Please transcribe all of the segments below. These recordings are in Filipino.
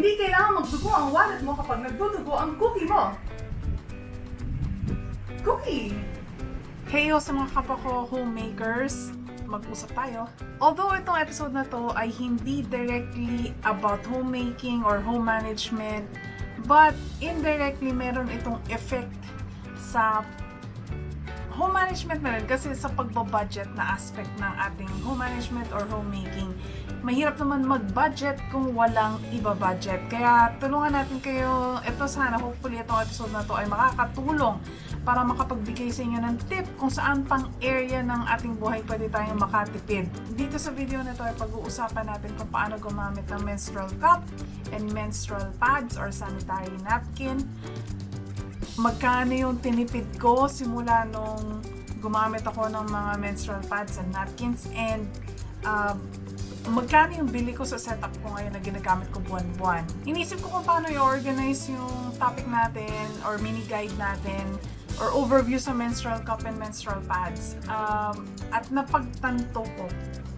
Hindi kailangan magdugo ang wallet mo kapag nagdudugo ang cookie mo. Cookie! Heyo sa mga kapwa ko homemakers, mag-usap tayo. Although itong episode na to ay hindi directly about homemaking or home management, but indirectly meron itong effect sa home management na rin kasi sa pagbabudget na aspect ng ating home management or homemaking. Mahirap naman mag-budget kung walang iba-budget. Kaya tulungan natin kayo. Ito sana, hopefully itong episode na to ay makakatulong para makapagbigay sa inyo ng tip kung saan pang area ng ating buhay pwede tayong makatipid. Dito sa video na to ay pag-uusapan natin kung paano gumamit ng menstrual cup and menstrual pads or sanitary napkin. Magkano yung tinipid ko simula nung gumamit ako ng mga menstrual pads and napkins, and magkano yung bili ko sa setup ko ngayon na ginagamit ko buwan-buwan. Inisip ko kung paano i-organize yung topic natin or mini guide natin or overview sa menstrual cup and menstrual pads. At napagtanto ko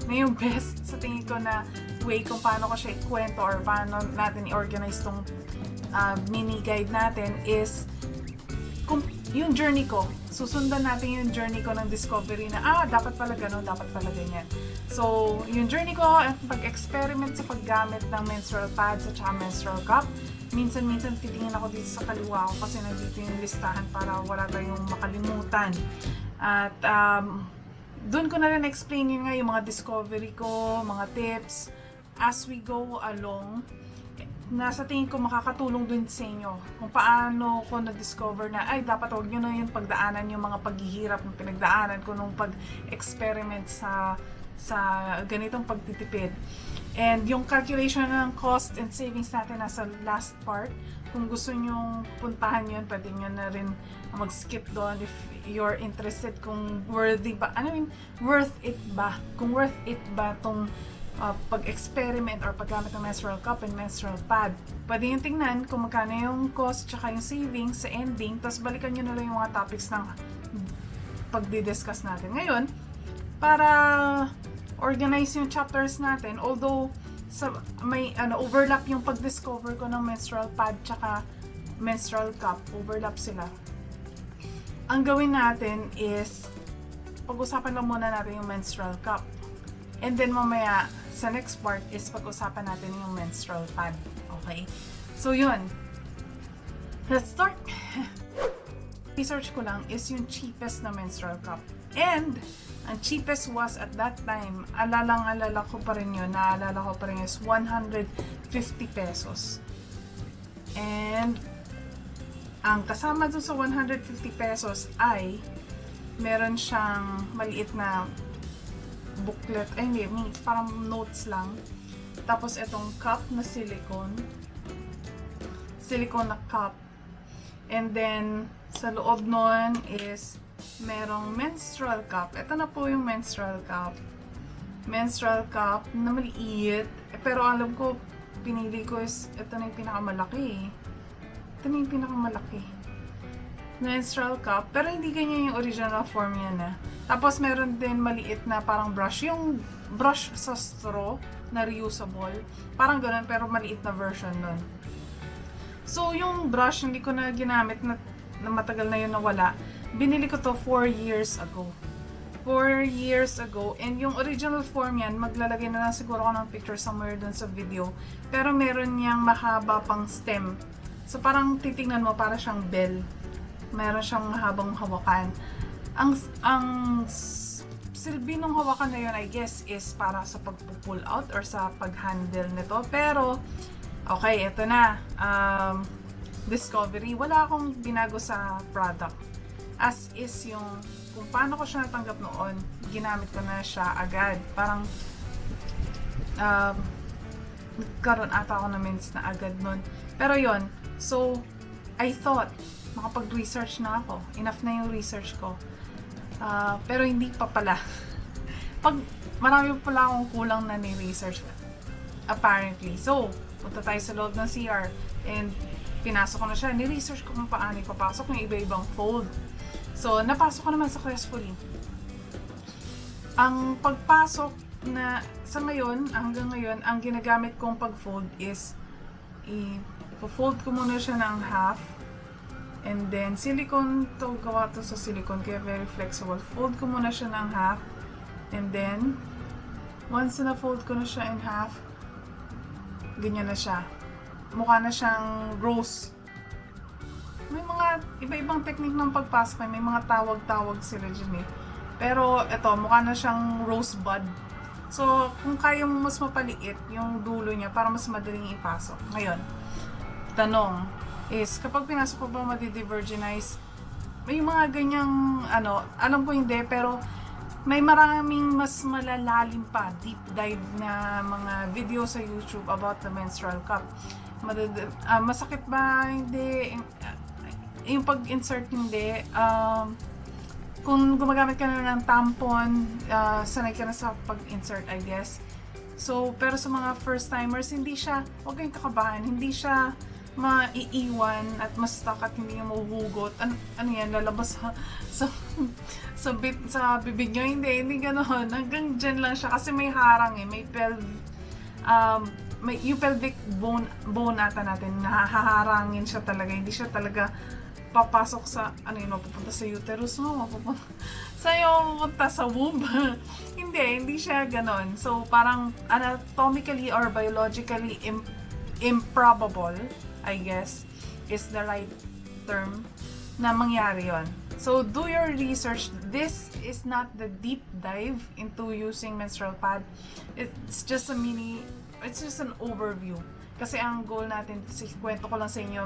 na yung best sa tingin ko na way kung paano ko siya ikwento or paano natin i-organize tong mini guide natin is kung yung journey ko, susundan natin yung journey ko ng discovery na dapat pala gano'n, dapat pala ganyan. So, yung journey ko, pag-experiment sa paggamit ng menstrual pads at saka menstrual cup, minsan-minsan titingin ako dito sa kaliwa ko kasi nandito yung listahan para wala tayong makalimutan. At doon ko na rin explain yun nga yung mga discovery ko, mga tips as we go along. Nasa tingin ko makakatulong dun sa inyo kung paano ko na-discover na dapat huwag nyo na yung pagdaanan yung mga paghihirap ng pinagdaanan ko nung pag-experiment sa ganitong pagtitipid. And yung calculation ng cost and savings natin nasa last part. Kung gusto nyo puntahan yun, pwede nyo na rin mag-skip doon if you're interested kung worthy ba, worth it ba? Kung worth it ba tong pag-experiment or paggamit ng menstrual cup and menstrual pad. Pwede yung tingnan kung magkano yung cost tsaka yung savings sa ending, tapos balikan nyo na lang yung mga topics ng pagdi-discuss natin ngayon para organize yung chapters natin. Although may overlap yung pag-discover ko ng menstrual pad tsaka menstrual cup, overlap sila. Ang gawin natin is pag-usapan lang muna natin yung menstrual cup. And then mamaya, sa next part is pag-usapan natin yung menstrual pad. Okay? So yun. Let's start! Research ko lang is yung cheapest na menstrual cup. And, ang cheapest was at that time, alala ko pa rin yun, naalala ko pa rin is 150 pesos. And, ang kasama dun sa 150 pesos ay meron siyang maliit na booklet, hindi, parang notes lang. Tapos itong cup na silicone na cup. And then, sa loob nun is merong menstrual cup. Ito na po yung menstrual cup. Menstrual cup na maliit. Pero alam ko, pinili ko is, ito na yung pinakamalaki. Ito na yung pinakamalaki. Menstrual cup, pero hindi ganyan yung original form yan na. Tapos meron din maliit na parang brush, yung brush sa straw na reusable. Parang ganun pero maliit na version nun. So yung brush hindi ko na ginamit na matagal na yun nawala. Binili ko to 4 years ago. 4 years ago, and yung original form yan, maglalagay na lang siguro ako ng picture somewhere dun sa video. Pero meron niyang mahaba pang stem. So parang titingnan mo, para siyang bell. Meron siyang habang hawakan. Ang silbi ng hawakan na yun, I guess, is para sa pag-pull out or sa pag-handle nito. Pero, okay, ito na. Discovery. Wala akong binago sa product. As is yung, kung paano ko siya natanggap noon, ginamit ko na siya agad. Parang, nagkaroon ata ako na mens na agad nun. Pero yon, so, I thought, makapag-research na ako. Enough na yung research ko. Pero hindi pa pala. Marami pala akong kulang na ni-research. Apparently. So, punta tayo sa loob ng CR. And, pinasok ko na siya. Ni-research ko kung paano ipapasok yung iba-ibang fold. So, napasok ko naman successfully. Ang pagpasok na sa ngayon, hanggang ngayon, ang ginagamit kong pag-fold is i-fold ko muna siya ng half. And then, silicone to, gawa to sa silicone, kaya very flexible. Fold ko muna siya ng half. And then, once na fold ko na siya in half, ganyan na siya. Mukha na siyang rose. May mga iba-ibang technique ng pagpasok. May mga tawag-tawag sila dyan eh. Pero, ito, mukha na siyang rosebud. So, kung kaya mo mas mapaliit yung dulo niya para mas madaling ipasok. Ngayon, tanong is, kapag pinasok ko ba madi-divergenize, may mga ganyang, alam ko hindi, pero may maraming mas malalalim pa, deep dive na mga video sa YouTube about the menstrual cup. Masakit ba? Hindi. Yung pag-insert, hindi. Kung gumagamit ka na ng tampon, sanay ka na sa pag-insert, I guess. So, pero sa mga first-timers, hindi siya, huwag kayong kakabahan, hindi siya maiiwan at ma-stuck at hindi niya mahuhugot. Ano yan, lalabas sa bibig niyo? Hindi ganoon. Hanggang dyan lang siya kasi may harang eh, may yung pelvic bone ata natin, nahaharangin siya talaga, hindi siya talaga papasok sa, mapupunta sa uterus mo, mapupunta sa womb. hindi siya ganon. So, parang anatomically or biologically improbable, I guess, is the right term na mangyari yon. So, do your research. This is not the deep dive into using menstrual pad. It's just an overview. Kasi ang goal natin, kwento ko lang sa inyo,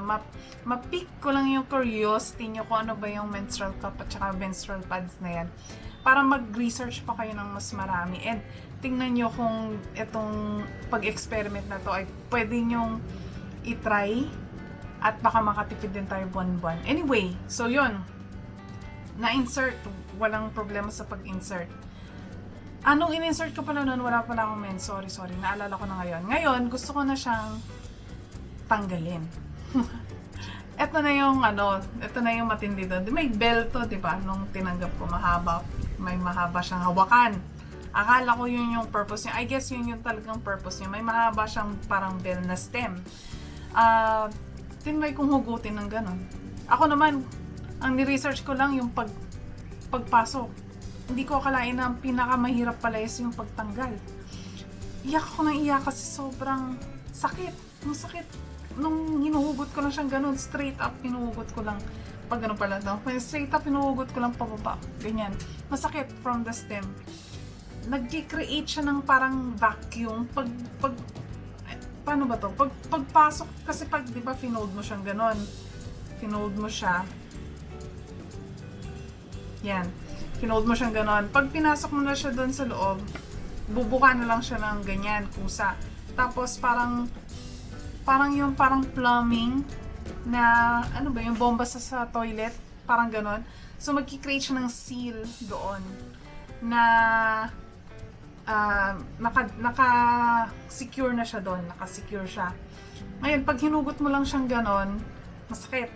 ma-pick ko lang yung curiosity nyo kung ano ba yung menstrual cup at saka menstrual pads na yan. Para mag-research pa kayo ng mas marami. And tingnan nyo kung itong pag-experiment na to ay pwede nyong i-try at baka makatipid din tayo buwan-buwan. Anyway, so yun. Na-insert. Walang problema sa pag-insert. Anong in-insert ko pala noon? Wala pala akong men. Sorry. Naalala ko na ngayon. Ngayon, gusto ko na siyang tanggalin. Ito na yung matindi doon. May belt to, di ba? Nung tinanggap ko, may mahaba siyang hawakan. Akala ko yun yung purpose niya. I guess yun yung talagang purpose niya. May mahaba siyang parang bell na stem. Tinry kong hugutin ng ganun. Ako naman, ang ni-research ko lang yung pagpasok. Hindi ko akalain na ang pinakamahirap pala is yung pagtanggal. Iyak ako ng iyak kasi sobrang sakit. Ang sakit. Nung hinuhugot ko lang siyang ganun, straight up hinuhugot ko lang. Pag ganun pala daw. Straight up hinuhugot ko lang pababa. Ganyan. Masakit from the stem. Nag-create siya ng parang vacuum. Paano ba to? Pagpasok, kasi di ba finold mo siyang ganun. Finold mo siya. Yan. Finold mo siyang ganon. Pag pinasok mo na siya doon sa loob, bubuka na lang siya ng ganyan, kusa. Tapos parang plumbing na, yung bomba sa toilet, parang ganon. So magki-create siya ng seal doon na naka-secure na siya doon, naka-secure siya. Ngayon, pag hinugot mo lang siyang ganon, masakit.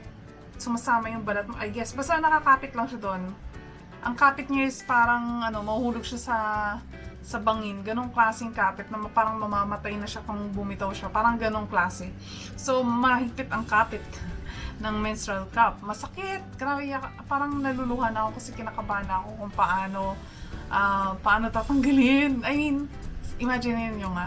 Sumasama yung balat mo, I guess. Basta nakakapit lang siya doon. Ang kapit niya is parang mahuhulog siya sa bangin. Ganong klaseng kapit na parang mamamatay na siya kung bumitaw siya. Parang ganong klase. So, mahigpit ang kapit ng menstrual cup. Masakit. Grabe, parang naluluhan ako kasi kinakabahan ako kung paano tatanggalin. I mean, imagine nyo nga.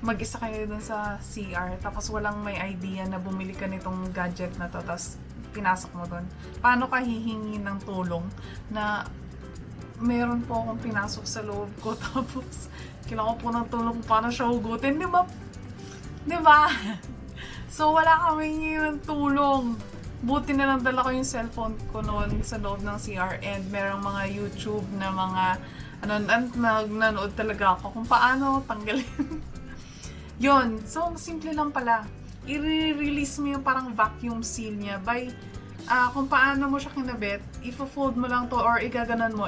Mag-isa kayo dun sa CR tapos walang may idea na bumili ka nitong gadget na to tapos pinasok mo doon. Paano ka hihingi ng tulong na meron po akong pinasok sa loob ko tapos kailangan ko po ng tulong paano siya hugutin, di ba? So wala kami yung tulong. Buti na lang dala ko yung cellphone ko noon sa loob ng CR and merong mga YouTube na mga nanonood talaga ako kung paano tanggalin. Yon, so simple lang pala. I-release mo yung parang vacuum seal niya by kung paano mo siya kinabit, i-fold mo lang to or igaganan mo,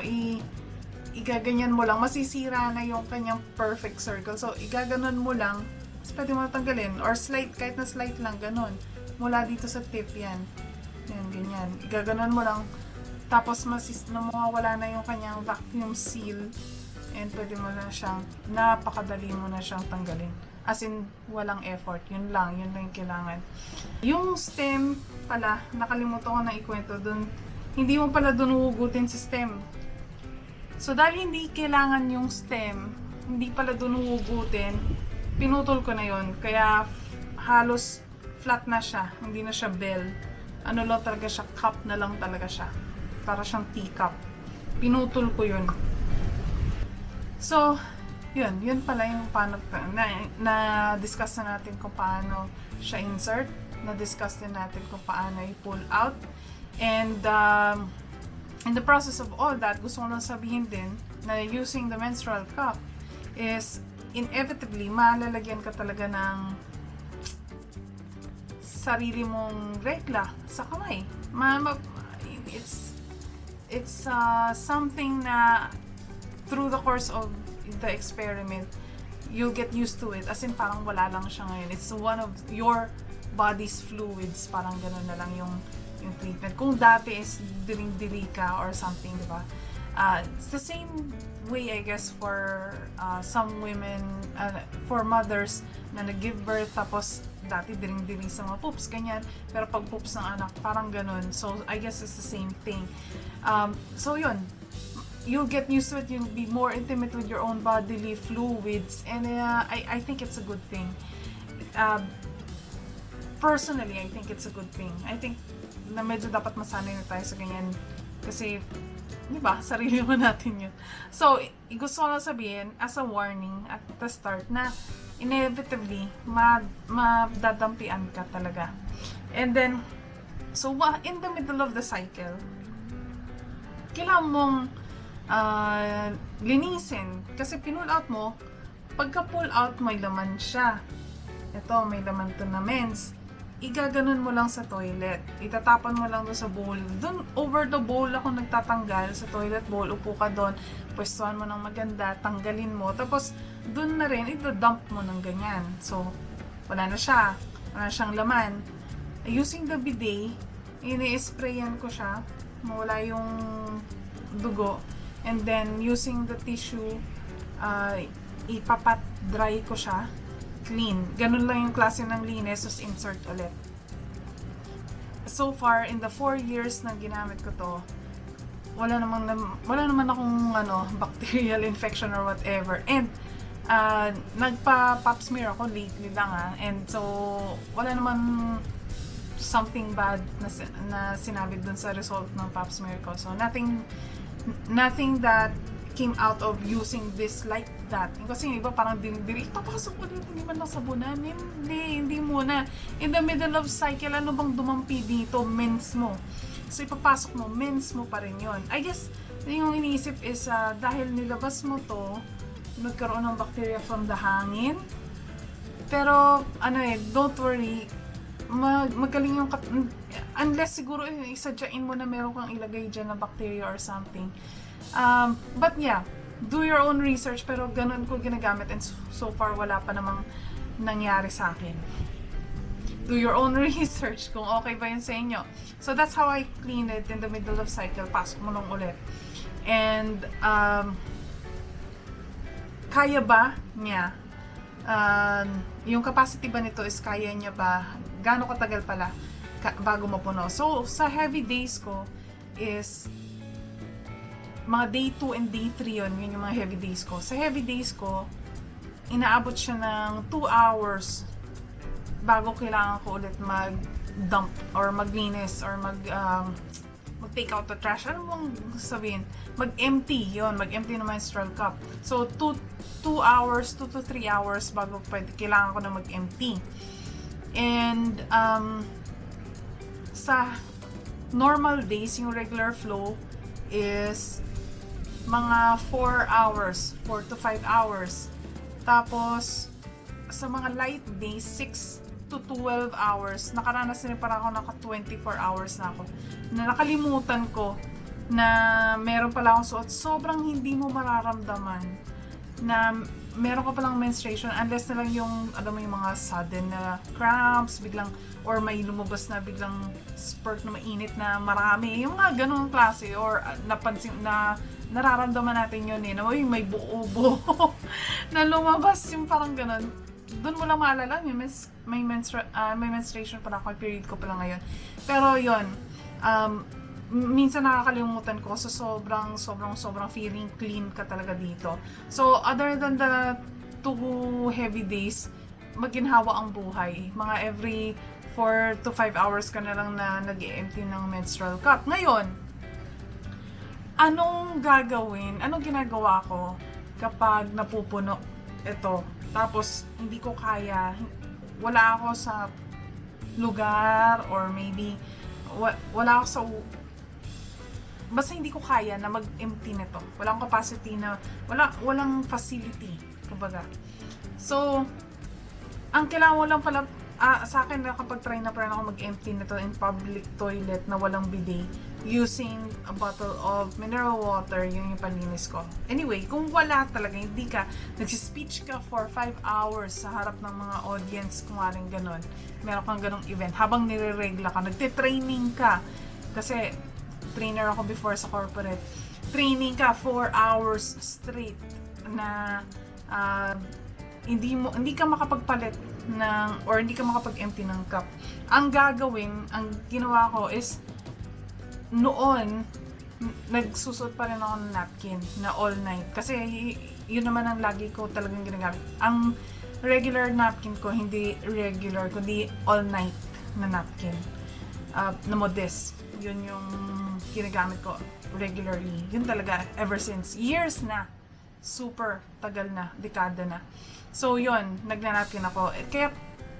igaganyan mo lang, masisira na yung kanyang perfect circle. So, igaganon mo lang, tapos pwede mo tanggalin or slight, kahit na slight lang, ganon. Mula dito sa tip yan. Yan, ganyan. Igaganon mo lang, tapos mawawala na yung kanyang vacuum seal and pwede mo na siyang, napakadali mo na siyang tanggalin. As in, walang effort. Yun lang yung kailangan. Yung stem pala, nakalimutan ko na ikwento dun, hindi mo pala dun huhugutin si stem. So, dahil hindi kailangan yung stem, hindi pala dun huhugutin, pinutol ko na yon. Kaya, halos flat na siya. Hindi na siya bell. Ano lang talaga siya, cup na lang talaga siya. Para siyang teacup. Pinutol ko yun. So, yun pala yung paano, na-discuss na natin kung paano siya insert, na-discuss din natin kung paano i-pull out, and in the process of all that, gusto ko lang sabihin din na using the menstrual cup is inevitably, malalagyan ka talaga ng sarili mong regla sa kamay. It's something na through the course of the experiment, you'll get used to it. As in, parang wala lang siya ngayon. It's one of your body's fluids. Parang gano'n na lang yung treatment. Kung dati is diling-dili ka or something, di ba? It's the same way, I guess, for some women, for mothers na nag-give birth, tapos dati diling-dili sa mga poops, ganyan. Pero pag poops ng anak, parang gano'n. So, I guess it's the same thing. So, yun. You'll get used to it, you'll be more intimate with your own bodily fluids, and I think it's a good thing. Personally, I think it's a good thing. I think na medyo dapat masanay na tayo sa ganyan kasi, di ba, sarili mo natin yun. So, gusto ko lang sabihin, as a warning at the start, na inevitably, madadampian ka talaga. And then, so in the middle of the cycle, kailangan mong linisin. Kasi pinull out mo, pagka pull out, may laman siya. Ito, may laman to na mens. Igaganon mo lang sa toilet. Itatapan mo lang doon sa bowl. Doon, over the bowl ako nagtatanggal sa toilet bowl. Upo ka doon, pwestuhan mo ng maganda, tanggalin mo. Tapos, doon na rin, ito-dump mo ng ganyan. So, wala na siya. Wala siyang laman. Using the bidet, ini-sprayan ko siya. Mawala yung dugo. And then, using the tissue, ipapat dry ko siya. Clean. Ganun lang yung klase ng linis, tapos insert ulit. So far, in the 4 years na ginamit ko to, wala naman akong bacterial infection or whatever. And, nagpa-pap smear ako lately lang And so, wala naman something bad na sinabi dun sa result ng pap smear ko. So, nothing that came out of using this like that. Kasi yung iba parang dinidiri, papasok ko dito, hindi man lang sabunan. Hindi muna. In the middle of cycle, ano bang dumampi dito? Mens mo. So ipapasok mo, mens mo pa rin yun. I guess, yung iniisip is, dahil nilabas mo to, nagkaroon ng bacteria from the hangin. Pero, don't worry, magaling yung unless siguro isadyain mo na meron kang ilagay dyan na bacteria or something. But yeah, do your own research, pero ganun ko ginagamit and so far wala pa namang nangyari sa akin. Do your own research kung okay ba yun sa inyo. So that's how I clean it in the middle of cycle. Pasok mo lang ulit. And kaya ba niya? Yung capacity ba nito is kaya niya ba? Gaano katagal pala bago mapuno? So sa heavy days ko is mga day 2 and day 3 yun yung mga heavy days ko. Sa heavy days ko, inaabot siya ng 2 hours bago kailangan ko ulit mag-dump or maglinis or mag-take out the trash. Ano mong sabihin? Mag-empty yun. Mag-empty ng menstrual cup. So, 2 hours, 2 to 3 hours bago kailangan ko na mag-empty. And, sa normal days, yung regular flow is mga 4 hours, 4 to 5 hours. Tapos, sa mga light days, 6 to 12 hours. Nakaranas na para ako naka 24 hours na ako. Na nakalimutan ko na meron pala akong suot. Sobrang hindi mo mararamdaman na meron ka palang menstruation unless na lang yung, alam mo, yung mga sudden na cramps, biglang, or may lumabas na biglang spurt na mainit na marami. Yung mga ganong klase, or napansin na nararamdaman natin yun na may buo-buo na lumabas yung parang ganon. doon mo lang maalala, may menstruation pa ako, period ko pa lang ngayon. Pero yon minsan nakakalimutan ko, so sobrang feeling clean ka talaga dito. So other than the 2 heavy days, maginhawa ang buhay. Mga every 4 to 5 hours ka na lang na nag-empty ng menstrual cup. Ngayon, anong gagawin? Anong ginagawa ko kapag napupuno ito? Tapos, hindi ko kaya. Wala ako sa lugar or maybe wala ako sa basta hindi ko kaya na mag-empty nito. Walang capacity na walang facility, kumbaga. So, ang kailangan mo lang pala sa akin na kapag try na pa rin ako mag-empty nito in public toilet na walang bidet using a bottle of mineral water, yun yung panlinis ko. Anyway, kung wala talaga, hindi ka nagsispeech ka for 5 hours sa harap ng mga audience, kung aling ganon, meron kang ganong event, habang nire-regla ka, nagte-training ka, kasi trainer ako before sa corporate, training ka 4 hours straight na hindi ka makapagpalit or hindi ka makapag-empty ng cup. Ang ginawa ko is noon nagsusot pa rin ako ng napkin na all night kasi yun naman ang lagi ko talagang ginagamit. Ang regular napkin ko hindi regular kundi all night na napkin na modest. Yun yung ginagamit ko regularly. Yun talaga ever since years na. Super tagal na, dekada na. So yun, nagnanapkin ako. Kaya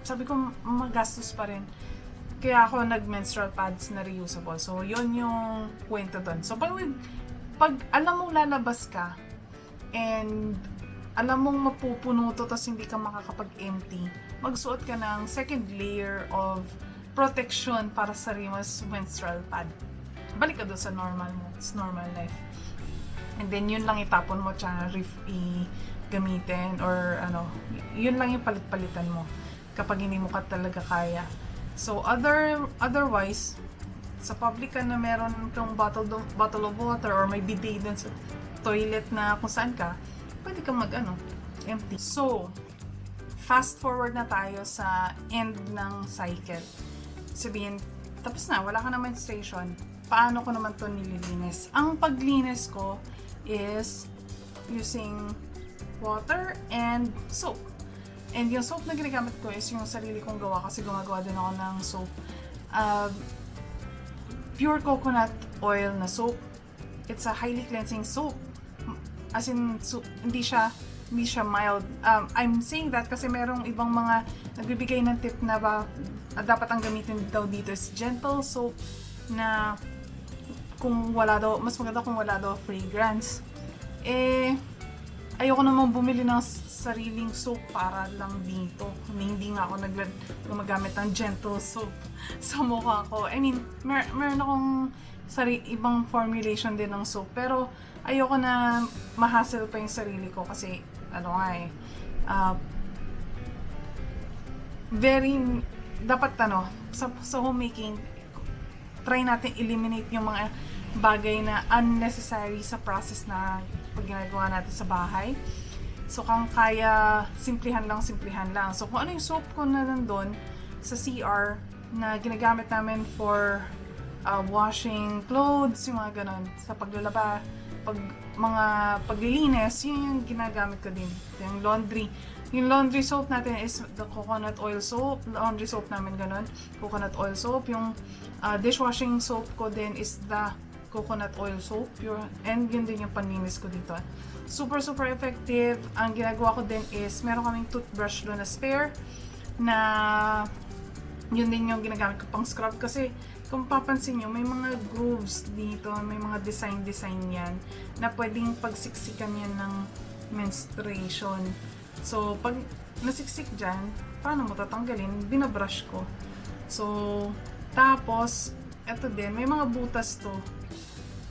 sabi ko magastos pa rin. Kaya ako nag-menstrual pads na reusable. So yun yung kwento doon. So pag alam mong lalabas ka and alam mong mapupuno to tapos hindi ka makakapag-empty, magsuot ka ng second layer of protection para sa Rima's menstrual pad. Balik ka doon sa normal mo. It's normal life. And then yun lang itapon mo tsaka gamitin or yun lang yung palit-palitan mo kapag hindi mo ka talaga kaya. So otherwise sa public ka na meron kang bottle of water or may bidet dun sa toilet na kung saan ka, pwede kang empty. So fast forward na tayo sa end ng cycle. Sabihin, tapos na, wala ka na menstruation. Paano ko naman to nililinis? Ang paglinis ko is using water and soap. And yung soap na ginagamit ko is yung sarili kong gawa kasi gumagawa din ako ng soap. Pure coconut oil na soap. It's a highly cleansing soap. As in, hindi siya mild. I'm saying that kasi merong ibang mga nagbibigay ng tip na dapat ang gamitin daw dito is gentle soap na mas maganda kung wala daw fragrance. Ayoko namang bumili ng sariling soap para lang dito. Hindi nga ako gumagamit ng gentle soap sa mukha ko. I mean, meron akong ibang formulation din ng soap, pero ayoko na ma-hassle pa yung sarili ko kasi dapat sa homemaking, try natin eliminate yung mga bagay na unnecessary sa process na pag ginagawa natin sa bahay. So kung kaya, simplihan lang. So kung ano yung soap ko na nandun sa CR na ginagamit namin for washing clothes, yung mga ganon, sa paglalaba, paglilinis, yun yung ginagamit ko din. Yung laundry soap natin is the coconut oil soap. Laundry soap namin ganon, coconut oil soap. Yung dishwashing soap ko din is the coconut oil soap, pure, and yun din yung panlinis ko dito. Super effective. Ang ginagawa ko din is meron kaming toothbrush doon na spare na yun din yung ginagamit ko pang scrub kasi kung papansin nyo, may mga grooves dito, may mga design yan na pwedeng pagsiksikan yan ng menstruation. So pag nasiksik dyan, paano mo tatanggalin? Binabrush ko. So tapos eto din, may mga butas to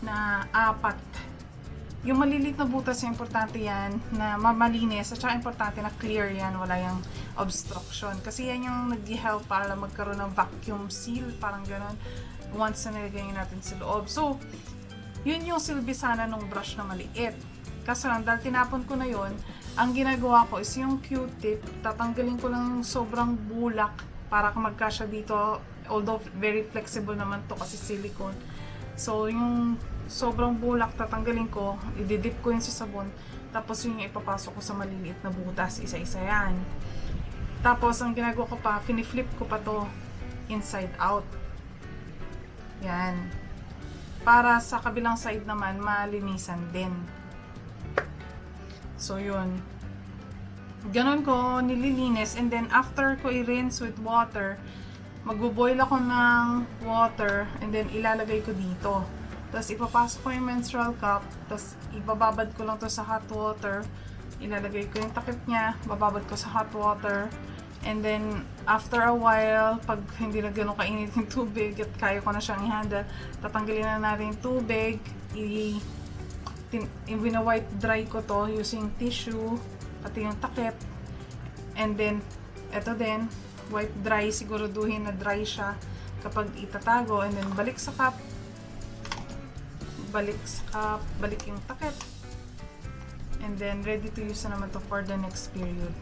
na 4. Yung maliliit na butas, importante yan na malinis at saka importante na clear yan, wala yung obstruction. Kasi yan yung nag-help para magkaroon ng vacuum seal, parang ganon, once na nilagay natin sa loob. So, yun yung silbi sana nung brush na maliit. Kaso lang, dahil tinapon ko na yun, ang ginagawa ko is yung Q-tip, tatanggalin ko lang yung sobrang bulak para magkasya dito. Although very flexible naman to kasi silicone. So yung sobrang bulak tatanggalin ko, ididip ko yun sa sabon, tapos yun yung ipapasok ko sa maliliit na butas, isa-isa yan. Tapos ang ginagawa ko pa, fini-flip ko pa to inside out. Yan. Para sa kabilang side naman, malinisan din. So, yun. Ganon ko nililinis. And then, after ko i-rinse with water, magbo-boil ako ng water and then ilalagay ko dito. Tapos, ipapasok ko yung menstrual cup. Tapos, ibababad ko lang to sa hot water. Ilalagay ko yung takip niya. Bababad ko sa hot water. And then, after a while, pag hindi na ganun kainit yung tubig at kaya ko na siyang i-handle, tatanggalin na natin yung tubig. Wina-wipe dry ko to using tissue, pati yung takip. And then, eto din, wipe dry, siguraduhin na dry siya kapag itatago. And then, balik sa cup. Balik yung takip. And then, ready to use na naman to for the next period.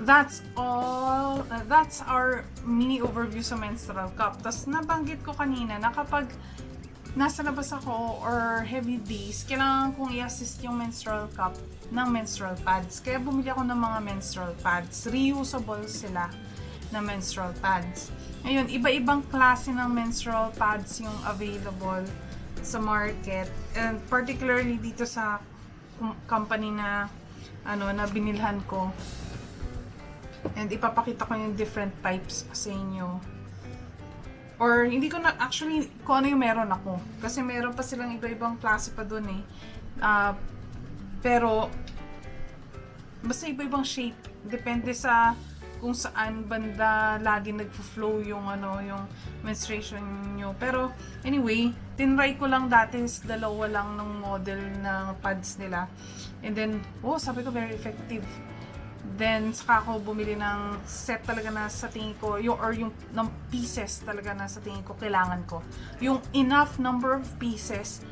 That's all. That's our mini overview sa menstrual cup. Tapos nabanggit ko kanina na kapag nasa labas ako or heavy days, kailangan kong i-assist yung menstrual cup ng menstrual pads. Kaya bumili ako ng mga menstrual pads. Reusable sila na menstrual pads. Ngayon, iba-ibang klase ng menstrual pads yung available sa market. And particularly dito sa company na na binilhan ko. And ipapakita ko yung different types sa inyo. Or hindi ko na actually kung ano yung meron ako. Kasi meron pa silang iba-ibang klase pa dun eh. Pero basta iba-ibang shape. Depende sa kung saan banda lagi nagfo-flow yung yung menstruation nyo. Pero anyway, tinry ko lang dati is dalawa lang ng model ng pads nila. And then, sabi ko very effective. Then, saka ako bumili ng set talaga na sa tingin ko, yung ng pieces talaga na sa tingin ko kailangan ko. Yung enough number of pieces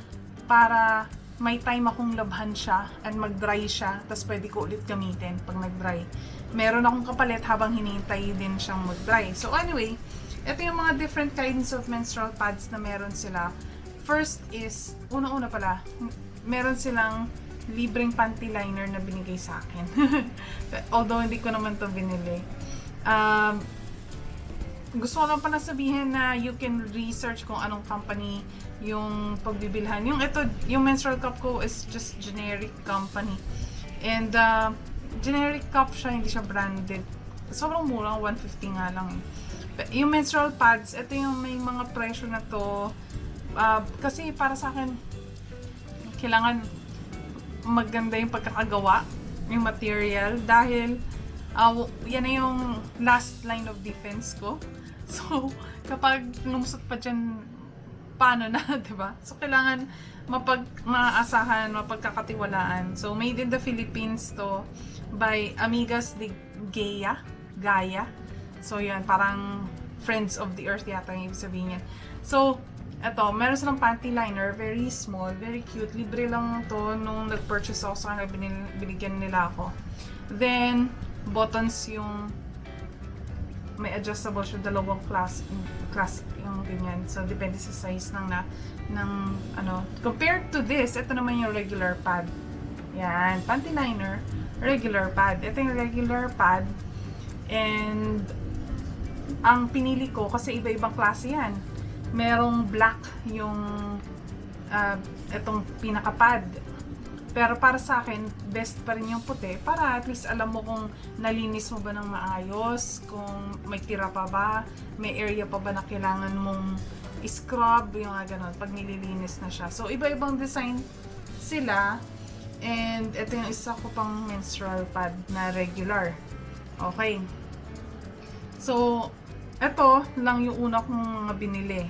para may time akong labhan siya and mag-dry siya, tapos pwede ko ulit gamitin pag nag-dry. Meron akong kapalit habang hinihintay din siyang mag-dry. So anyway, ito yung mga different kinds of menstrual pads na meron sila. First is, una-una pala, meron silang libreng panty liner na binigay sa akin. Although hindi ko naman to binili. Gusto ko lang pala sabihin na you can research kung anong company yung pagbibilhan. Yung menstrual cup ko is just generic company. And generic cup siya, hindi siya branded. Sobrang mura, 150 nga lang eh. Yung menstrual pads, ito yung may mga presyo na to. Kasi para sa akin, kailangan maganda yung pagkakagawa, yung material, dahil yan na yung last line of defense ko. So, kapag lumusot pa dyan, paano na, diba? So, kailangan maaasahan, mapagkakatiwalaan. So, made in the Philippines to by Amigas de Gaia. So, yan, parang Friends of the Earth yata yung ibig sabihin yan. So, eto, meron silang panty liner, very small, very cute. Libre lang to nung nag-purchase ako sa kanila, binigyan nila ako. Then, buttons yung may adjustable siya, dalawang class yung ganyan. So, depende sa size ng Compared to this, ito naman yung regular pad. Yan, panty liner, regular pad. Ito yung regular pad. And, ang pinili ko, kasi iba-ibang klase yan. Merong black yung itong pinaka-pad. Pero para sa akin, best pa rin yung puti para at least alam mo kung nalinis mo ba ng maayos, kung may tira pa ba, may area pa ba na kailangan mong scrub, yung gano'n, pag nililinis na siya. So, iba-ibang design sila. And ito yung isa ko pang menstrual pad na regular. Okay. So, ito lang yung una kong mga binili.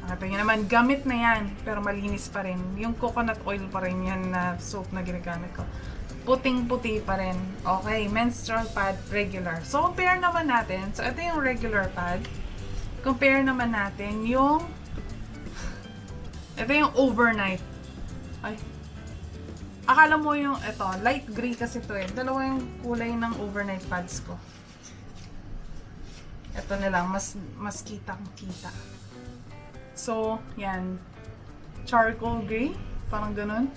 Ito yun naman, gamit na yan, pero malinis pa rin. Yung coconut oil pa rin yan na soap na ginagamit ko. Puting-puti pa rin. Okay, menstrual pad, regular. So, compare naman natin. So, ito yung regular pad. Compare naman natin yung ito yung overnight. Ay. Akala mo yung, light gray kasi to eh. Dalawa yung kulay ng overnight pads ko. Ito na lang, mas kitang-kita. So, yan. Charcoal gray, parang ganun.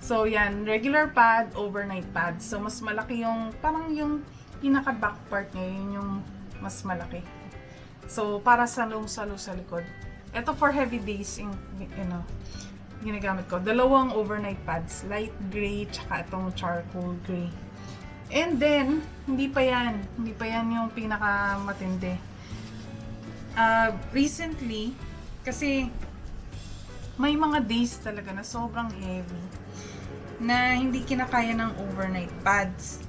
So, yan. Regular pad, overnight pad. So, mas malaki yung, parang yung pinaka-back part niya, yun yung mas malaki. So, para sa lalo sa likod. Ito for heavy days, ginagamit ko. Dalawang overnight pads. Light gray, tsaka itong charcoal gray. And then, hindi pa yan. Hindi pa yan yung pinaka-matindi. Recently, kasi may mga days talaga na sobrang heavy na hindi kinakaya ng overnight pads.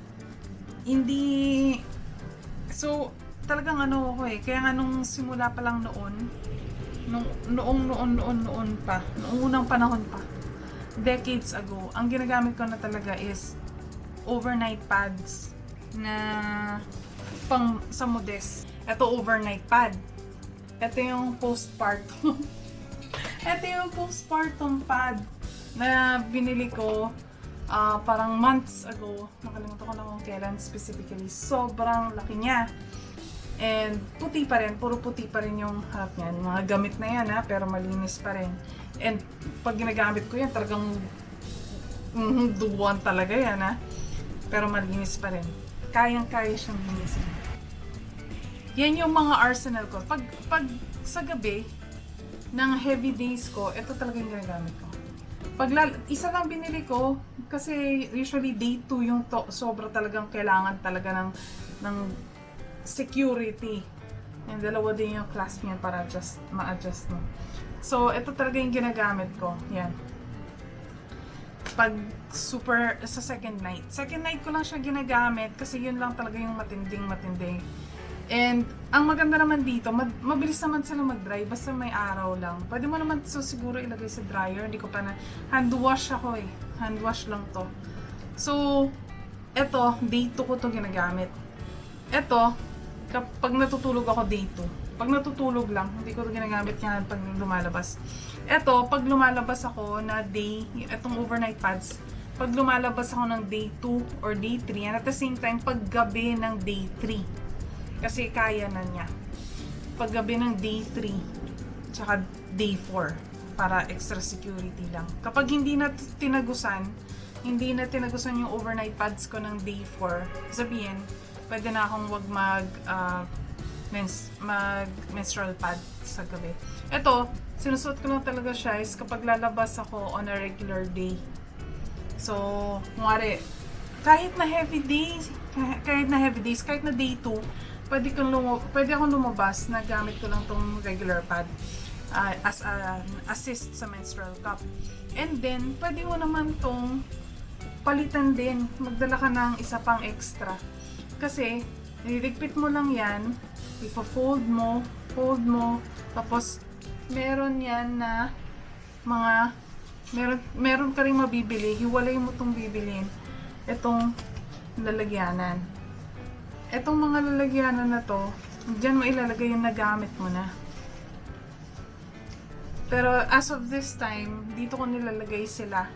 Hindi, so talagang ako eh, kaya nga nung simula pa lang noon pa, noong unang panahon pa, decades ago, ang ginagamit ko na talaga is overnight pads na pang sa modest. Ito overnight pad. Ito yung postpartum. Ito yung postpartum pad na binili ko parang months ago. Nakalimutan ko na kung kailan specifically. Sobrang laki niya. And puti pa rin. Puro puti pa rin yung harap niyan. Mga gamit na yan pero malinis pa rin. And pag ginagamit ko yan, talagang duwan talaga yan Pero malinis pa rin. Kayang-kaya siyang linisin. Yan yung mga arsenal ko. Pag sa gabi, ng heavy days ko, ito talaga yung ginagamit ko. Isa lang binili ko, kasi usually day 2 yung sobra talagang kailangan talaga ng security. Yung dalawa din yung clasp niyan para ma-adjust mo. So, ito talaga yung ginagamit ko. Yan. Pag sa second night. Second night ko lang siya ginagamit kasi yun lang talaga yung matinding. And, ang maganda naman dito, mabilis naman sila mag-dry, basta may araw lang. Pwede mo naman siguro ilagay sa dryer, hindi ko pa hand wash ako eh. Hand wash lang to. So, eto, day 2 ko to ginagamit. Eto, kapag natutulog ako day 2. Pag natutulog lang, hindi ko to ginagamit yan pag lumalabas. Eto, pag lumalabas ako na day, etong overnight pads, pag lumalabas ako ng day 2 or day 3, and at the same time, pag gabi ng day 3. Kasi kaya na niya. Paggabi ng day 3, tsaka day 4, para extra security lang. Kapag hindi na tinagusan yung overnight pads ko ng day 4, sabihin, pwede na akong wag mag menstrual pad sa gabi. Ito, sinusuot ko lang talaga siya is kapag lalabas ako on a regular day. So, kunwari, kahit na heavy days, kahit na day 2, pwede akong lumabas na gamit ko lang tong regular pad as an assist sa menstrual cup. And then, pwede mo naman tong palitan din. Magdala ka ng isa pang extra. Kasi, niligpit mo lang yan, ipo-fold mo, tapos, meron yan na meron ka rin mabibili, hiwalay mo tong bibilin, itong lalagyanan. Etong mga lalagyanan na to, dyan mo ilalagay yung nagamit mo na. Pero as of this time, dito ko nilalagay sila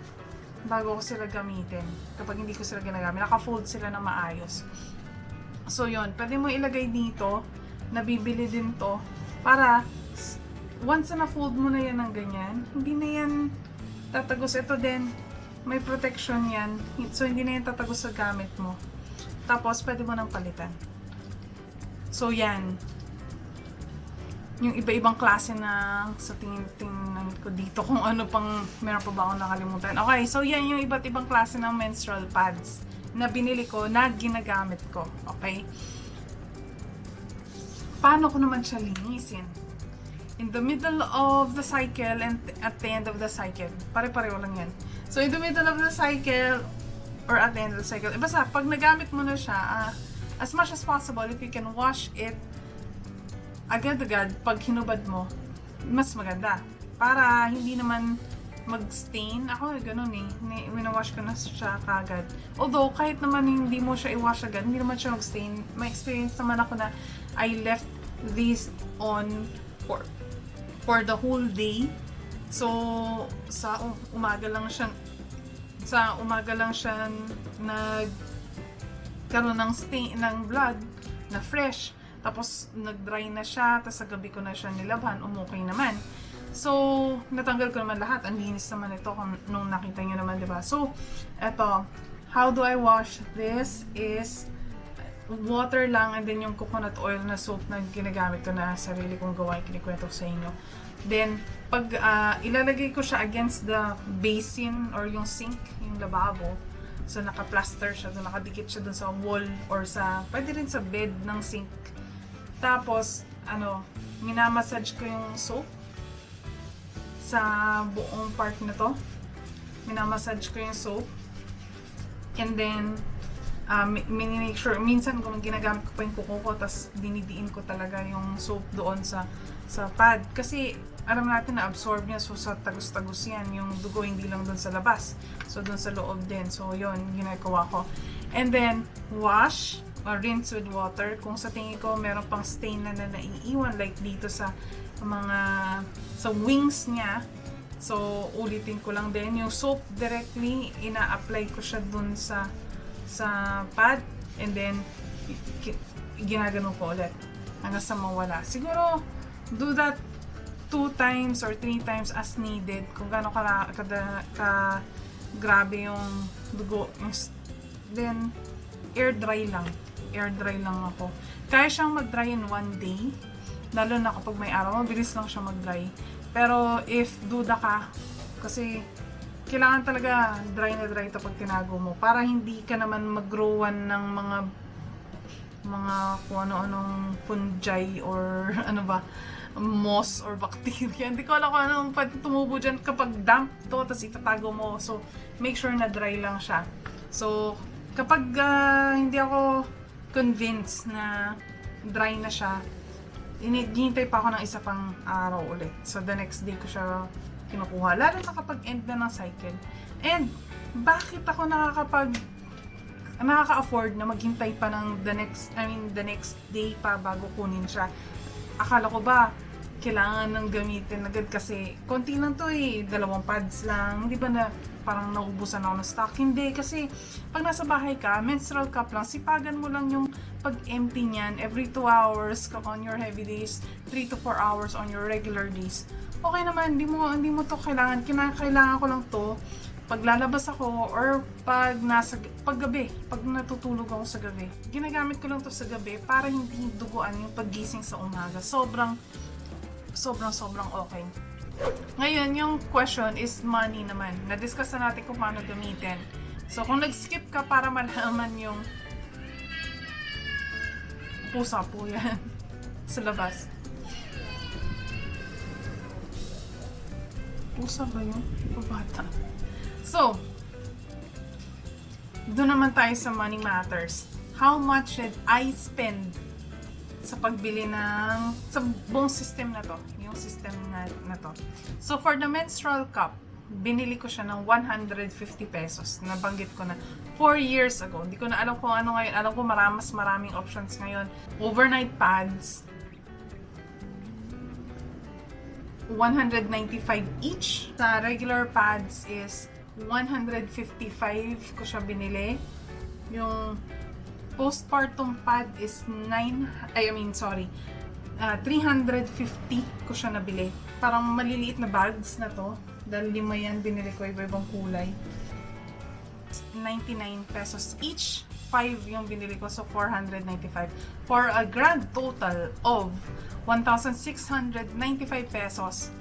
bago ko sila gamitin. Kapag hindi ko sila ginagamit, naka-fold sila na maayos. So yun, pwede mo ilagay dito, nabibili din to, para once na fold mo na yan ng ganyan, hindi na yan tatagos. Ito din, may protection yan. So hindi na yan tatagos sa gamit mo. Tapos, pwede mo nang palitan. So, yan. Yung iba-ibang klase ng sa tingin ko dito kung ano pang meron pa ba akong nakalimutan. Okay, so yan yung iba't ibang klase ng menstrual pads na binili ko, na ginagamit ko. Okay? Paano ko naman siya linisin? In the middle of the cycle and at the end of the cycle. Pare-pareho lang yan. So, in the middle of the cycle, or at the end of the cycle. Basta, pag nagamit mo na siya, as much as possible, if you can wash it agad-agad, pag hinubad mo, mas maganda. Para hindi naman mag-stain. Ako, ganun eh. Winawash ko na siya kagad. Although, kahit naman hindi mo siya i-wash agad, hindi naman siya mag-stain. May experience naman ako na I left this on for the whole day. So, sa umaga lang siya sa umaga lang siya nagkaroon ng stain ng blood na fresh. Tapos nag-dry na siya, tapos sa gabi ko na siya nilabhan, umukay naman. So, natanggal ko naman lahat. Ang linis naman ito nung nakita nyo naman, di ba? So, eto, how do I wash this is water lang and then yung coconut oil na soap na ginagamit ko na sarili kong gawain, kinikwento ko sa inyo. Then, pag ilalagay ko siya against the basin or yung sink, yung lababo, so naka-plaster siya, so nakadikit siya dun sa wall or sa, pwede rin sa bed ng sink. Tapos, minamassage ko yung soap sa buong part na to. Minamassage ko yung soap. And then, make sure, minsan kung ginagamit ko pa yung kuko ko, tapos dinidiin ko talaga yung soap doon sa pad. Kasi, alam natin na absorb niya, so sa tagus-tagus yan, yung dugo hindi lang doon sa labas. So, doon sa loob din. So, yun, ginagawa ko. And then, wash or rinse with water. Kung sa tingin ko, meron pang stain na naiiwan, like dito sa wings niya. So, ulitin ko lang din. Yung soap directly, ina-apply ko siya dun sa pad. And then, ginagano ko ulit. Hanggang sa mawala. Siguro, do that 2 times or 3 times as needed. Kung gaano ka grabe yung dugo. Then, air dry lang. Air dry lang ako. Kaya siyang mag-dry in 1 day. Lalo na kapag may araw, mabilis lang siya mag-dry. Pero if duda ka, kasi kailangan talaga dry na dry ito pag tinago mo para hindi ka naman mag-growan ng mga kung ano-anong fungi or ano ba, moss or bacteria. Hindi ko alam kung anong pwede tumubo dyan kapag damp to, tapos itatago mo. So, make sure na dry lang siya. So, kapag hindi ako convinced na dry na siya, hinihintay pa ako ng isa pang araw ulit. So, the next day ko siya kinukuha. Lalo na kapag end na ng cycle. And, bakit ako nakaka-afford na maghintay pa ng the next day pa bago kunin siya? Akala ko ba, kailangan nang gamitin agad kasi konti lang to 2 pads lang. Hindi ba na parang naubusan ako ng stock? Hindi, kasi pag nasa bahay ka, menstrual cup lang, sipagan mo lang yung pag-empty niyan every 2 hours on your heavy days, 3 to 4 hours on your regular days. Okay naman, hindi mo to kailangan. Kailangan ko lang to pag lalabas ako or pag gabi, pag natutulog ako sa gabi. Ginagamit ko lang to sa gabi para hindi duguan yung paggising sa umaga. Sobrang okay. Ngayon, yung question is money naman. Na-discuss na natin kung paano gamitin. So, kung nag-skip ka para malaman yung pusa po yan sa labas. Pusa ba yun? Bata. So, doon naman tayo sa money matters. How much should I spend sa pagbili sa buong system na to, yung system na to. So, for the menstrual cup, binili ko siya ng 150 pesos. Nabanggit ko na 4 years ago. Hindi ko na alam kung ano ngayon. Alam ko maraming options ngayon. Overnight pads, 195 each. Sa regular pads is 155 ko siya binili. Yung postpartum pad is 350 ko siya nabili. Parang maliliit na bags na to. Dahil 5 yan, binili ko iba-ibang kulay. 99 pesos each. 5 yung binili ko, so 495. For a grand total of 1,695 pesos,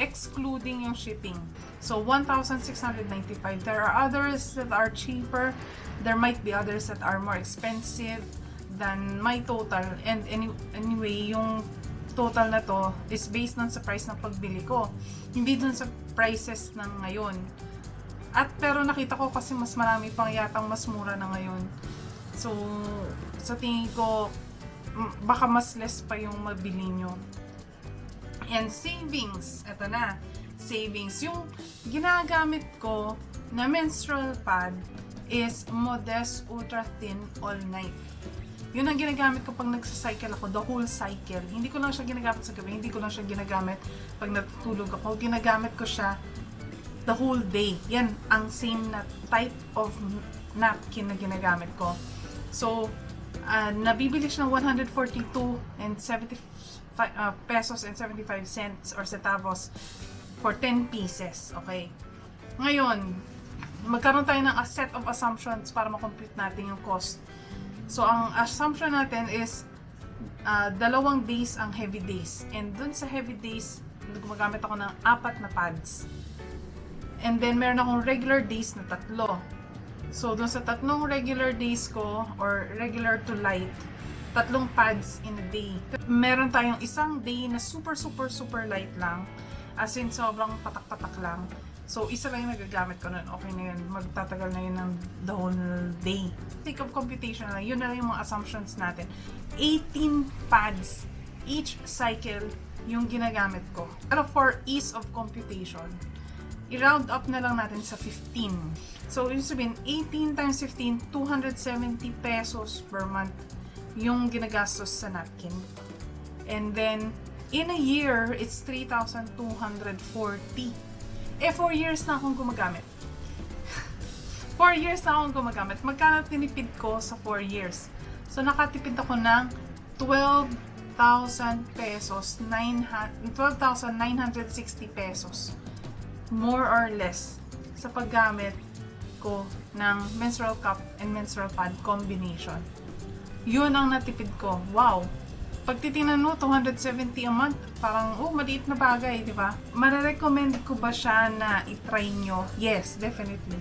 excluding yung shipping. So, 1,695. There are others that are cheaper. There might be others that are more expensive than my total. And anyway, yung total na to is based on sa price ng pagbili ko. Hindi dun sa prices ng ngayon. Pero nakita ko kasi mas marami pang yatang mas mura na ngayon. So, sa tingin ko, baka mas less pa yung mabili nyo. And savings, eto na, savings. Yung ginagamit ko na menstrual pad is Modest Ultra Thin All Night. Yun ang ginagamit ko pag nagsa-cycle ako, the whole cycle. Hindi ko lang siya ginagamit sa gabi, hindi ko lang siya ginagamit pag natutulog ako. Ginagamit ko siya the whole day. Yan ang same na type of napkin na ginagamit ko. So, nabibili siya ng 142 and 75 pesos and 75 cents or centavos for 10 pieces. Okay. Ngayon, magkaroon tayo ng a set of assumptions para makompute natin yung cost. So, ang assumption natin is 2 days ang heavy days. And dun sa heavy days, gumagamit ako ng 4 na pads. And then, meron akong regular days na 3. So, dun sa 3 regular days ko, or regular to light, 3 pads in a day. Meron tayong isang day na super light lang. As in, sobrang patak-patak lang. So, isa lang yung nagagamit ko nun. Okay na yun. Magtatagal na yun ng the whole day. Sake of computation lang. Yun na lang yung mga assumptions natin. 18 pads each cycle yung ginagamit ko. Pero for ease of computation, i-round up na lang natin sa 15. So, ibig sabihin, 18 times 15, 270 pesos per month yung ginagastos sa napkin. And then, in a year, it's 3,240. 4 years na akong gumagamit. 4 years na akong gumagamit. Magkano tinipid ko sa 4 years? So, nakatipid ako ng 12,000 pesos, 12,960 pesos. More or less sa paggamit ko ng menstrual cup and menstrual pad combination. Yun ang natipid ko. Wow! Pag titingnan mo, 270 a month, parang, maliit na bagay, di ba? Mare-recommend ko ba siya na itry nyo? Yes, definitely.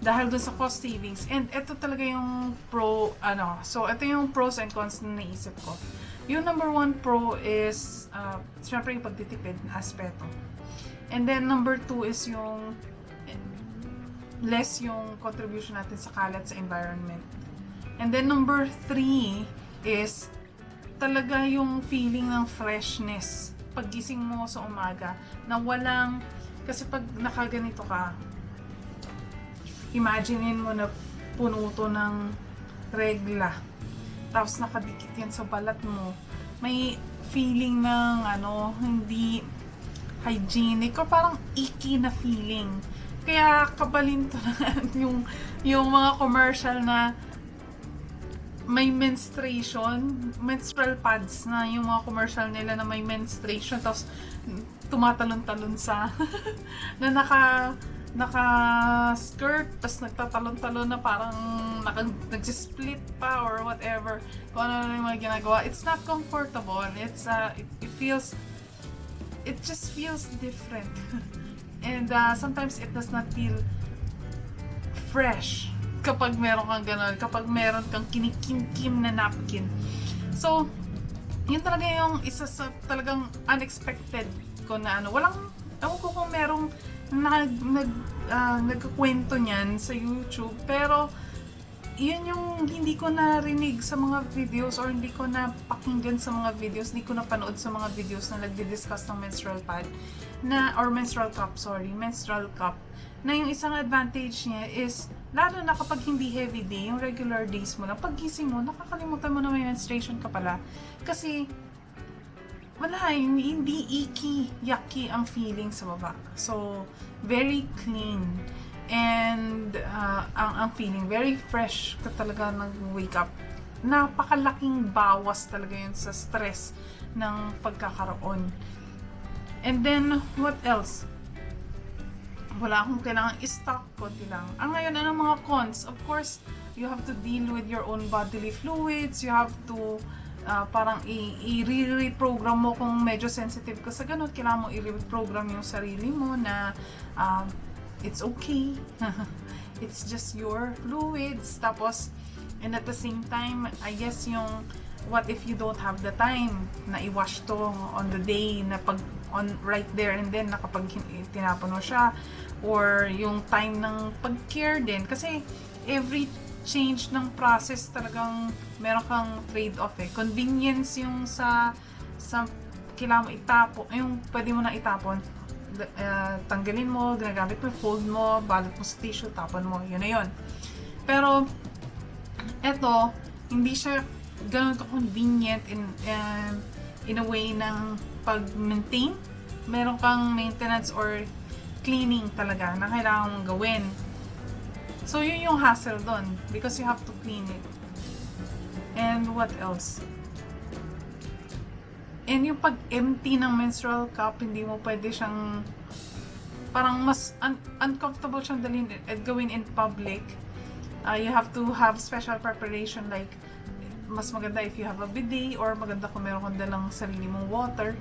Dahil dun sa cost savings. And ito talaga yung so ito yung pros and cons na naisip ko. Yung number 1 pro is, syempre yung pagtitipid na aspeto. And then number 2 is yung less yung contribution natin sa kalat sa environment. And then number 3 is talaga yung feeling ng freshness paggising mo sa umaga na walang, kasi pag nakaganito ka, imaginein mo na puno to ng regla tapos nakadikit yan sa balat mo, may feeling ng hindi hygienic o parang icky na feeling. Kaya kabalin to na yung mga commercial na may menstrual pads na yung mga commercial nila na may menstruation tapos tumatalon-talon sa na naka-skirt tapos nagtatalon-talon na parang nagsisplit pa or whatever kung ano na yung mga ginagawa. It's not comfortable. It's it just feels different. And sometimes it does not feel fresh kapag meron kang gano'n, kapag meron kang kinikim-kim na napkin. So, yun talaga yung isa sa talagang unexpected ko na walang, ewan ko kung merong nagkakwento niyan sa YouTube, pero yun yung hindi ko narinig sa mga videos or hindi ko napakinggan sa mga videos, hindi ko napanood sa mga videos na nagdi-discuss ng menstrual pad or menstrual cup, na yung isang advantage niya is lalo na kapag hindi heavy day, yung regular days mo lang, paggising mo, nakakalimutan mo na may menstruation ka pala. Kasi, wala, hindi icky, yucky ang feeling sa baba. So, very clean. And, ang feeling, very fresh ka talaga nag-wake up. Napakalaking bawas talaga yun sa stress ng pagkakaroon. And then, what else? Wala akong kailangan i-stock, konti lang. Ngayon, mga cons? Of course, you have to deal with your own bodily fluids. You have to parang i-reprogram mo kung medyo sensitive ka sa ganun. Kailangan mo i-reprogram yung sarili mo na it's okay. It's just your fluids. Tapos, and at the same time, I guess yung what if you don't have the time na i-wash to on the day na right there and then nakapag tinapon mo siya, or yung time ng pag-care din kasi every change ng process talagang meron kang trade-off convenience yung sa kailangan mo itapon, yung pwede mo na itapon, tanggalin mo, ginagamit mo, fold mo, balot mo sa tissue, tapon mo, yun na yun. Pero eto, hindi siya ganun ka-convenient in a way ng pag-maintain. Meron kang maintenance or cleaning talaga na kailangan mong gawin. So, yun yung hassle doon because you have to clean it. And what else? And yung pag-empty ng menstrual cup, hindi mo pwede siyang parang mas uncomfortable siyang dalhin at gawin in public. You have to have special preparation, like mas maganda if you have a bidet or maganda kung meron kang dalang sarili mong water.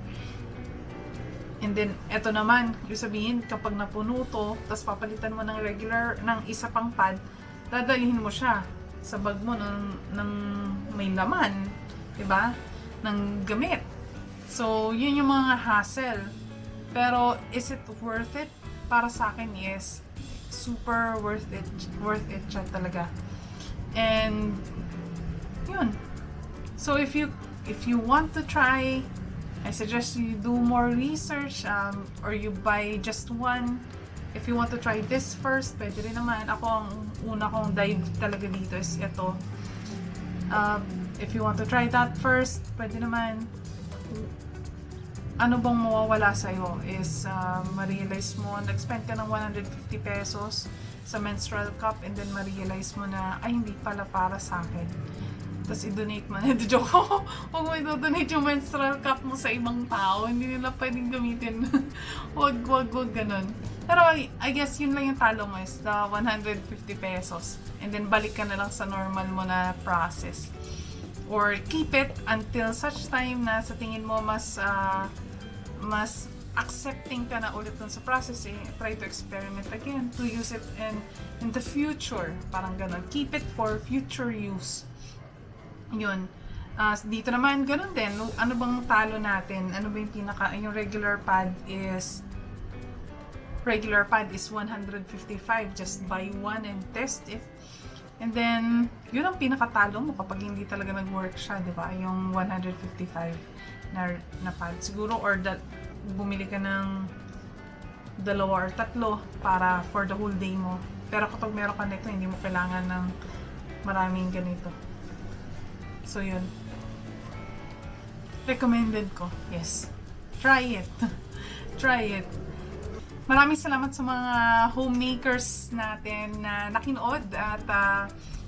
And then, eto naman, yung sabihin, kapag napuno to, tapos papalitan mo ng regular, ng isa pang pad, dadalhin mo siya sa bag mo ng may laman, diba? Ng gamit. So, yun yung mga hassle. Pero, is it worth it? Para sa akin, yes. Super worth it. Worth it siya talaga. And, yun. So, if you want to try, I suggest you do more research, or you buy just one. If you want to try this first, pwede rin naman. Ako, ang una kong dive talaga dito is ito. If you want to try that first, pwede naman. Ano bang mawawala sa'yo is ma-realize mo, nag-spend ka ng 150 pesos sa menstrual cup and then ma-realize mo na, ay, hindi pala para sa akin. Tapos i-donate mo na. Joke ko, huwag mo i-donate yung menstrual cup mo sa ibang tao. Hindi nila pwedeng gamitin. Wag ganun. Pero I guess yun lang yung talo mo is the 150 pesos. And then balik ka na lang sa normal mo na process. Or keep it until such time na sa tingin mo mas accepting ka na ulit dun sa process, try to experiment again to use it in the future. Parang ganun. Keep it for future use. Yun. Dito naman, ganun din. Ano bang talo natin? Ano ba yung yung regular pad is 155. Just buy one and test it. And then, yun ang pinakatalo mo kapag hindi talaga nag-work siya, di ba? Yung 155 na pad. Siguro, or bumili ka ng 2 or 3 para for the whole day mo. Pero kapag meron ka nito, hindi mo kailangan ng maraming ganito. So, yun. Recommended ko. Yes. Try it. Try it. Maraming salamat sa mga homemakers natin na nakinood at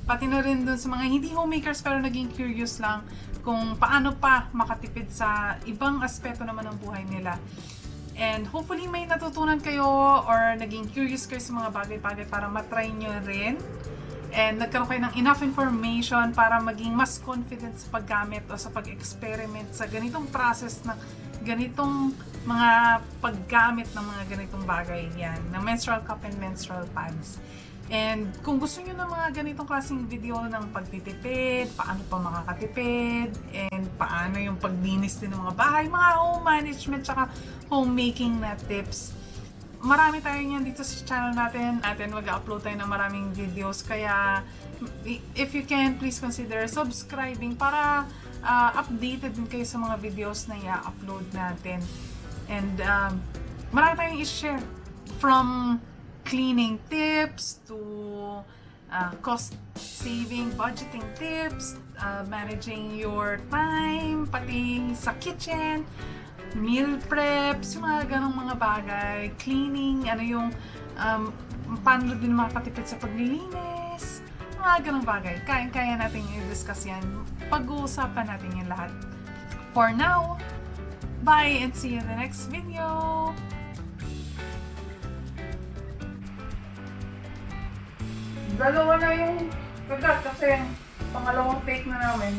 pati na rin dun sa mga hindi homemakers pero naging curious lang kung paano pa makatipid sa ibang aspeto naman ng buhay nila. And hopefully may natutunan kayo or naging curious kayo sa mga bagay-bagay para matry nyo rin. And nagkaroon kayo ng enough information para maging mas confident sa paggamit o sa pag-experiment sa ganitong process ng ganitong mga paggamit ng mga ganitong bagay yan, ng menstrual cup and menstrual pads. And kung gusto nyo ng mga ganitong klaseng video ng pagtitipid, paano pa makakatipid, and paano yung paglinis din ng mga bahay, mga home management, tsaka homemaking na tips, marami tayo yan dito sa channel natin. Mag-upload tayo ng maraming videos. Kaya, if you can, please consider subscribing para updated din kayo sa mga videos na i-upload natin. And marami tayong i-share. From cleaning tips to cost-saving, budgeting tips, managing your time, pati sa kitchen, meal preps, yung mga ganong mga bagay, cleaning, ano yung paano din makakatipid sa paglilinis, mga ganong bagay. Kaya natin i-discuss yan. Pag-uusapan natin yung lahat. For now, bye and see you in the next video! Dalawa na yung kagat kasi pangalawang take na namin.